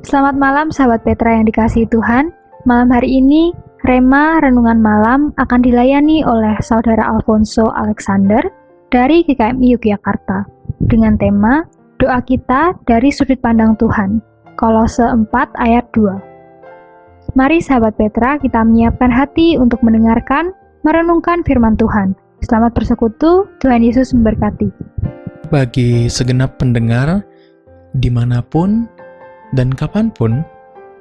Selamat malam sahabat Petra yang dikasihi Tuhan. Malam hari ini, Rema Renungan Malam akan dilayani oleh Saudara Alfonso Alexander dari GKMI Yogyakarta dengan tema Doa Kita dari Sudut Pandang Tuhan, Kolose 4 ayat 2. Mari sahabat Petra, kita menyiapkan hati untuk mendengarkan, merenungkan firman Tuhan. Selamat bersekutu, Tuhan Yesus memberkati. Bagi segenap pendengar, dimanapun dan kapanpun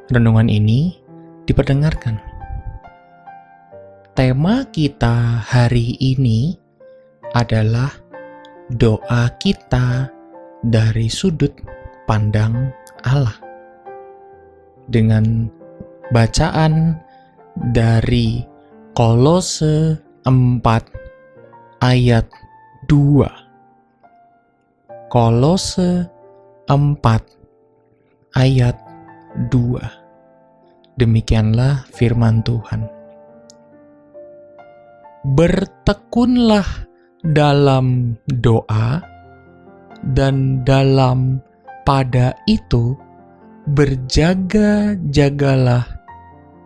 renungan ini diperdengarkan. Tema kita hari ini adalah doa kita dari sudut pandang Allah. Dengan bacaan dari Kolose 4 ayat 2. Kolose 4 ayat 2. Demikianlah firman Tuhan. Bertekunlah dalam doa, dan dalam pada itu berjaga-jagalah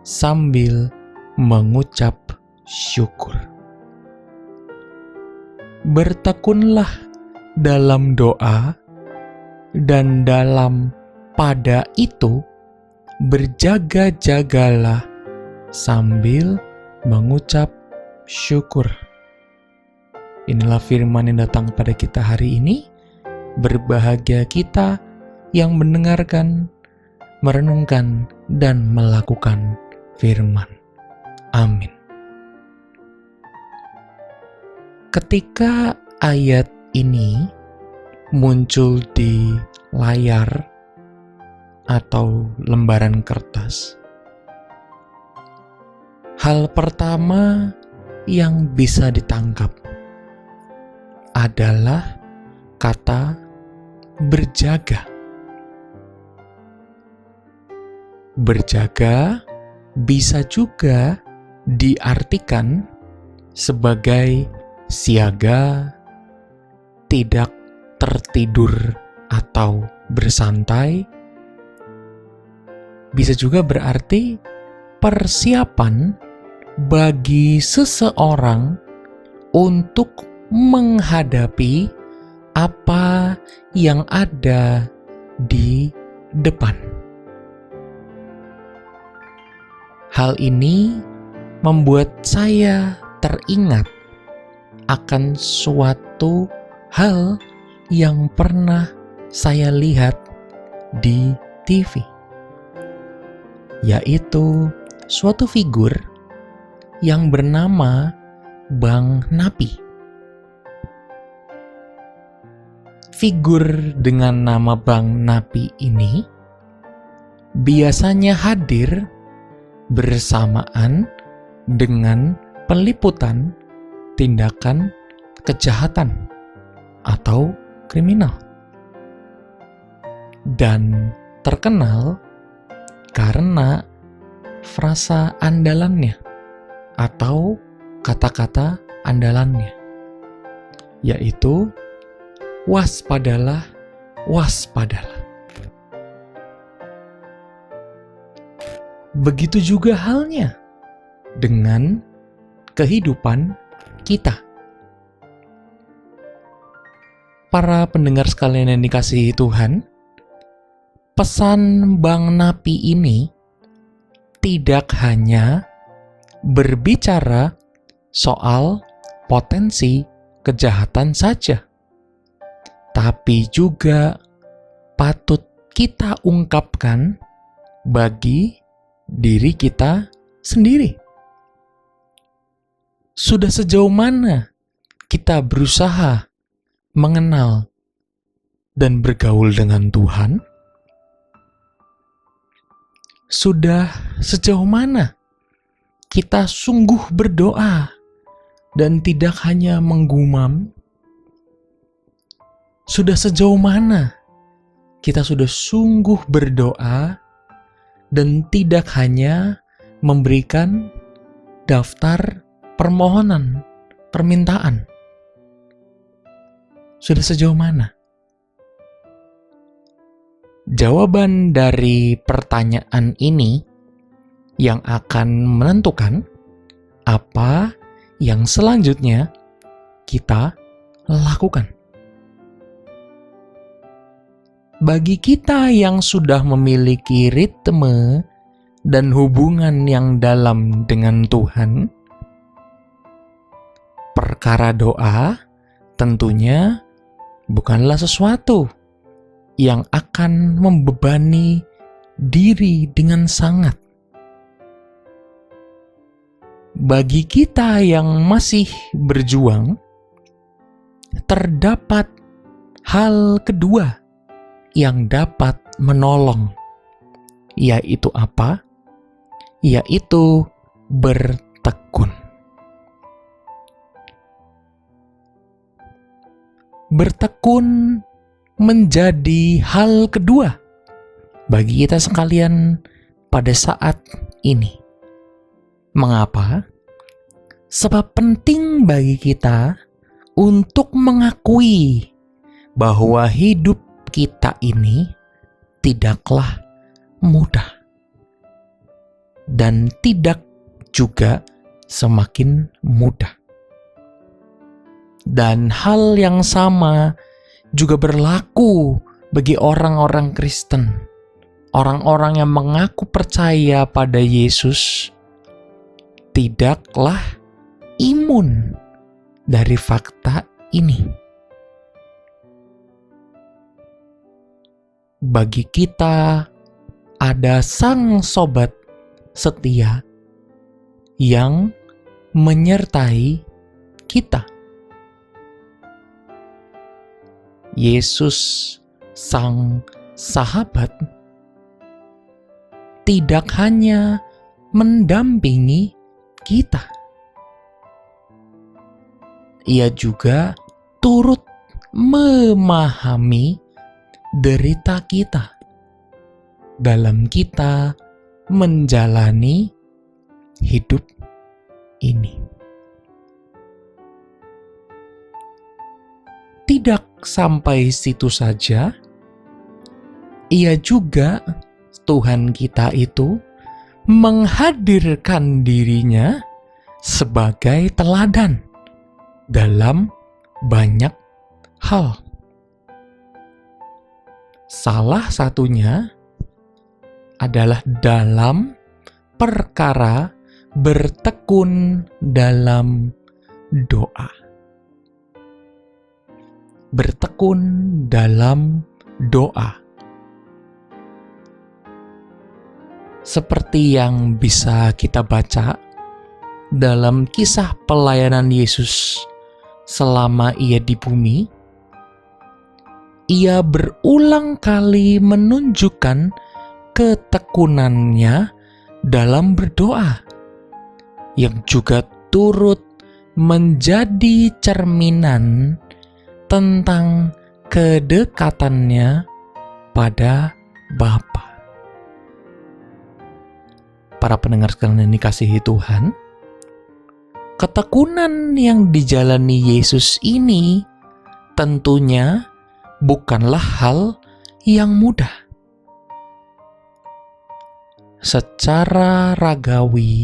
sambil mengucap syukur. Bertekunlah dalam doa, dan dalam pada itu berjaga-jagalah sambil mengucap syukur. Inilah firman yang datang pada kita hari ini. Berbahagia kita yang mendengarkan, merenungkan, dan melakukan firman. Amin. Ketika ayat ini muncul di layar atau lembaran kertas, hal pertama yang bisa ditangkap adalah kata berjaga. Berjaga bisa juga diartikan sebagai siaga, tidak tertidur atau bersantai. Bisa juga berarti persiapan bagi seseorang untuk menghadapi apa yang ada di depan. Hal ini membuat saya teringat akan suatu hal yang pernah saya lihat di TV, yaitu suatu figur yang bernama Bang Napi. Figur dengan nama Bang Napi ini biasanya hadir bersamaan dengan peliputan tindakan kejahatan atau kriminal, dan terkenal karena frasa andalannya atau kata-kata andalannya, yaitu waspadalah, waspadalah. Begitu juga halnya dengan kehidupan kita. Para pendengar sekalian yang dikasihi Tuhan, pesan Bang Napi ini tidak hanya berbicara soal potensi kejahatan saja, tapi juga patut kita ungkapkan bagi diri kita sendiri. Sudah sejauh mana kita berusaha mengenal dan bergaul dengan Tuhan? Sudah sejauh mana kita sungguh berdoa dan tidak hanya menggumam? Sudah sejauh mana kita sudah sungguh berdoa dan tidak hanya memberikan daftar permohonan, permintaan? Sudah sejauh mana? Jawaban dari pertanyaan ini yang akan menentukan apa yang selanjutnya kita lakukan. Bagi kita yang sudah memiliki ritme dan hubungan yang dalam dengan Tuhan, perkara doa tentunya bukanlah sesuatu yang akan membebani diri dengan sangat. Bagi kita yang masih berjuang, terdapat hal kedua yang dapat menolong, yaitu apa? Yaitu bertekun. Bertekun menjadi hal kedua bagi kita sekalian pada saat ini. Mengapa? Sebab penting bagi kita untuk mengakui bahwa hidup kita ini tidaklah mudah dan tidak juga semakin mudah. Dan hal yang sama juga berlaku bagi orang-orang Kristen, orang-orang yang mengaku percaya pada Yesus, tidaklah imun dari fakta ini. Bagi kita ada sang sobat setia yang menyertai kita. Yesus, sang sahabat, tidak hanya mendampingi kita, Ia juga turut memahami derita kita dalam kita menjalani hidup ini. Tidak sampai situ saja, Ia juga, Tuhan kita itu, menghadirkan dirinya sebagai teladan dalam banyak hal. Salah satunya adalah dalam perkara bertekun dalam doa. Bertekun dalam doa. Seperti yang bisa kita baca dalam kisah pelayanan Yesus selama Ia di bumi, Ia berulang kali menunjukkan ketekunannya dalam berdoa, yang juga turut menjadi cerminan tentang kedekatannya pada Bapa. Para pendengar sekalian yang dikasihi Tuhan, ketekunan yang dijalani Yesus ini tentunya bukanlah hal yang mudah. Secara ragawi,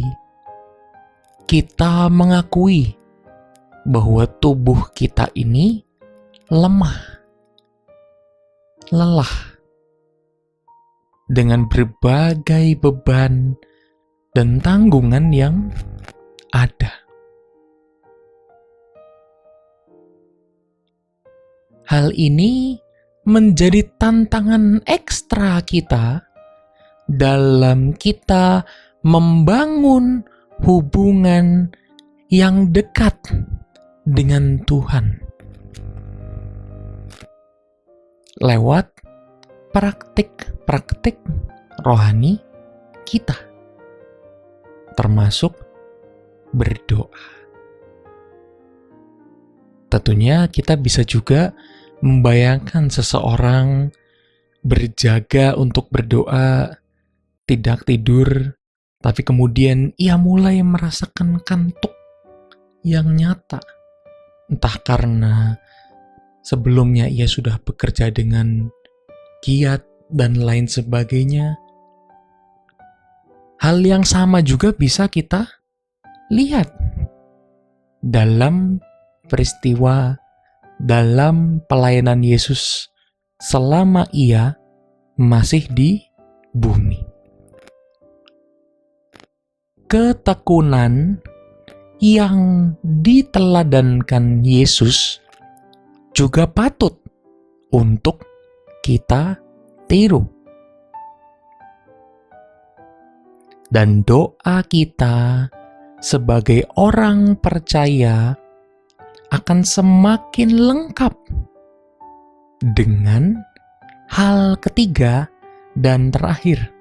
kita mengakui bahwa tubuh kita ini lemah, lelah, dengan berbagai beban dan tanggungan yang ada. Hal ini menjadi tantangan ekstra kita dalam kita membangun hubungan yang dekat dengan Tuhan lewat praktik-praktik rohani kita, termasuk berdoa. Tentunya kita bisa juga membayangkan seseorang berjaga untuk berdoa, tidak tidur, tapi kemudian ia mulai merasakan kantuk yang nyata. Entah karena sebelumnya ia sudah bekerja dengan giat dan lain sebagainya. Hal yang sama juga bisa kita lihat dalam peristiwa dalam pelayanan Yesus selama ia masih di bumi. Ketekunan yang diteladankan Yesus juga patut untuk kita tiru. Dan doa kita sebagai orang percaya akan semakin lengkap dengan hal ketiga dan terakhir,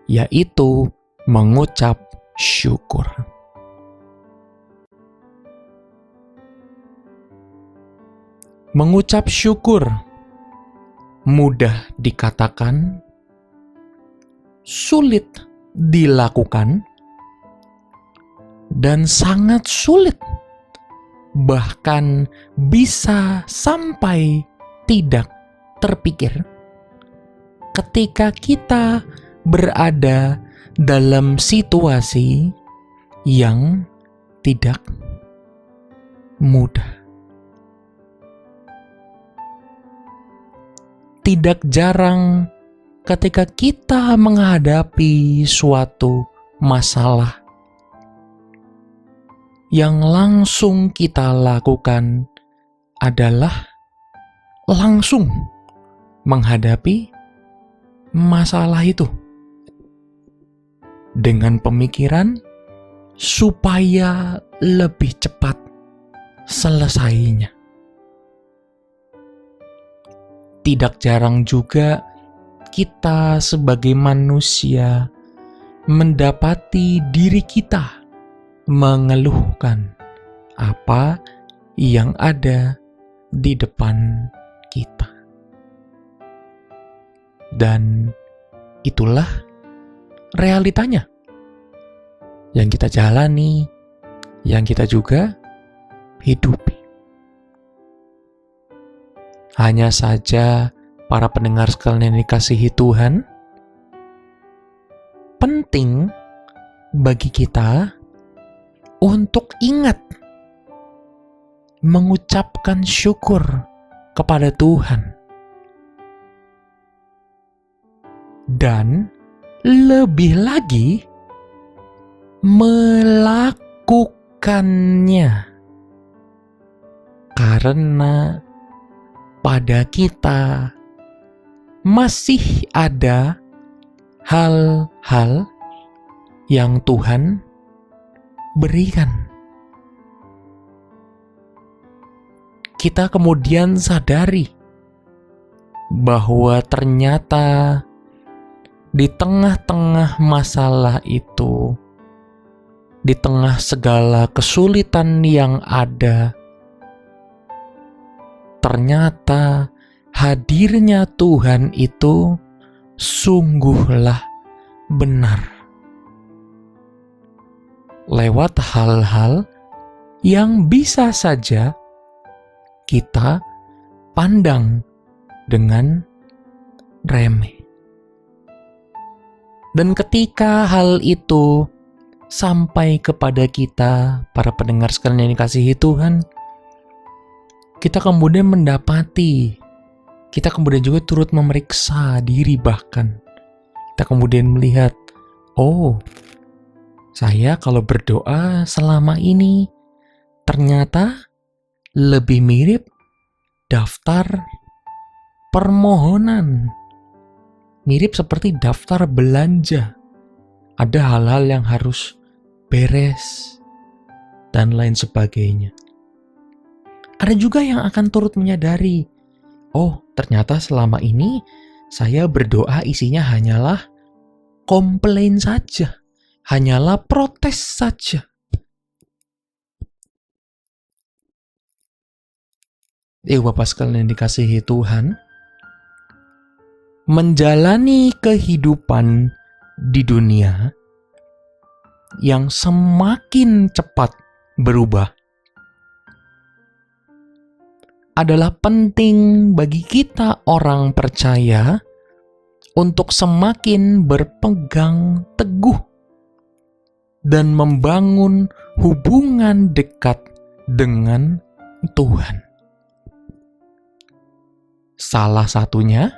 yaitu mengucap syukur. Mengucap syukur mudah dikatakan, sulit dilakukan, dan sangat sulit, bahkan bisa sampai tidak terpikir ketika kita berada dalam situasi yang tidak mudah. Tidak jarang ketika kita menghadapi suatu masalah, yang langsung kita lakukan adalah langsung menghadapi masalah itu dengan pemikiran supaya lebih cepat selesainya. Tidak jarang juga kita sebagai manusia mendapati diri kita mengeluhkan apa yang ada di depan kita. Dan itulah realitanya yang kita jalani, yang kita juga hidupi. Hanya saja para pendengar sekalian yang dikasihi Tuhan, penting bagi kita untuk ingat mengucapkan syukur kepada Tuhan. Dan lebih lagi melakukannya. Karena pada kita masih ada hal-hal yang Tuhan berikan. Kita kemudian sadari bahwa ternyata di tengah-tengah masalah itu, di tengah segala kesulitan yang ada, ternyata hadirnya Tuhan itu sungguhlah benar. Lewat hal-hal yang bisa saja kita pandang dengan remeh. Dan ketika hal itu sampai kepada kita, para pendengar sekalian yang dikasihi Tuhan, kita kemudian mendapati, kita kemudian juga turut memeriksa diri bahkan. Kita kemudian melihat, oh, saya kalau berdoa selama ini ternyata lebih mirip daftar permohonan. Mirip seperti daftar belanja. Ada hal-hal yang harus beres dan lain sebagainya. Ada juga yang akan turut menyadari, oh ternyata selama ini saya berdoa isinya hanyalah komplain saja, hanyalah protes saja. Bapak sekalian yang dikasihi Tuhan, menjalani kehidupan di dunia yang semakin cepat berubah adalah penting bagi kita orang percaya untuk semakin berpegang teguh dan membangun hubungan dekat dengan Tuhan. Salah satunya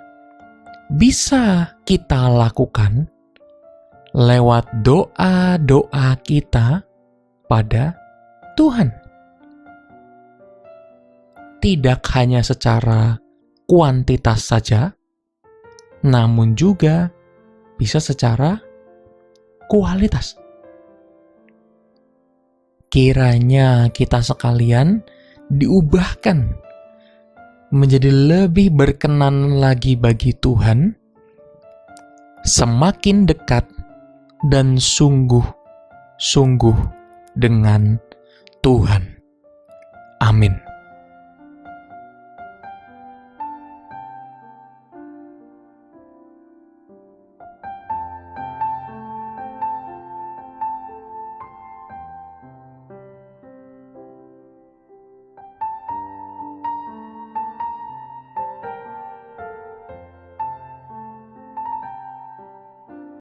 bisa kita lakukan lewat doa-doa kita pada Tuhan. Tidak hanya secara kuantitas saja, namun juga bisa secara kualitas. Kiranya kita sekalian diubahkan menjadi lebih berkenan lagi bagi Tuhan, semakin dekat dan sungguh-sungguh dengan Tuhan. Amin.